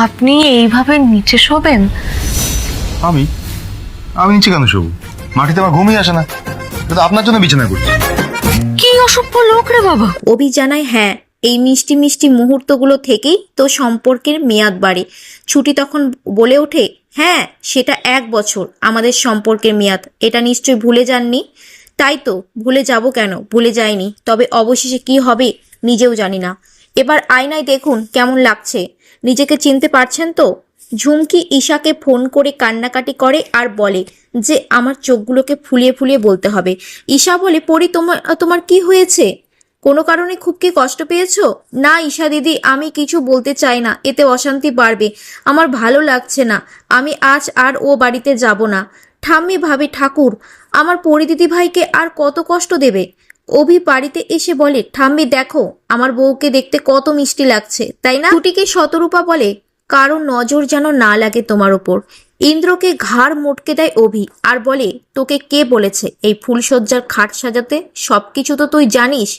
আপনি এইভাবে নিচে শোবেন? আমি আমি নিচে কেন শোবো? মাটিতে আমার ঘুমই আসে না, তো আপনার জন্য বিছানায় করছি। কি অসভ্য লোক রে বাবা। অভি জানায়, হ্যাঁ, এই মিষ্টি মিষ্টি মুহূর্তগুলো থেকেই তো সম্পর্কের মেয়াদ বাড়ে। ছুটি তখন বলে ওঠে, হ্যাঁ সেটা 1 বছর আমাদের সম্পর্কের মেয়াদ, এটা নিশ্চয়ই ভুলে যাননি। তাই তো, ভুলে যাব কেন, ভুলে যাইনি, তবে অবশেষে কি হবে নিজেও জানি না। এবার আয়নায় দেখুন কেমন লাগছে, নিজেকে চিনতে পারছেন তো? ঝুমকি ঈশাকে ফোন করে কান্নাকাটি করে আর বলে যে আমার চোখগুলোকে ফুলিয়ে ফুলিয়ে বলতে হবে। ঈশা বলে, পরি তোমার তোমার কি হয়েছে? কোনো কারণে খুব কি কষ্ট পেয়েছো? না ঈশা দিদি, আমি কিছু বলতে চাই না, এতে অশান্তি বাড়বে, আমার ভালো লাগছে না, আমি আজ আর ও বাড়িতে যাব না। ঠাম্মি ভাবি ঠাকুর আমার পরিদিদি ভাইকে আর কত কষ্ট দেবে। অভি বাড়িতে এসে বলে, ঠাম্মি দেখো আমার বউকে দেখতে কত মিষ্টি লাগছে, তাই না? ছুটিকে শতরূপা বলে, কারো নজর যেন না লাগে তোমার ওপর। ইন্দ্রকে ঘাড় মোটকে দেয় অভি আর বলে, তোকে কে বলেছে এই ফুলসজ্জার খাট সাজাতে? সবকিছু তো তুই জানিস।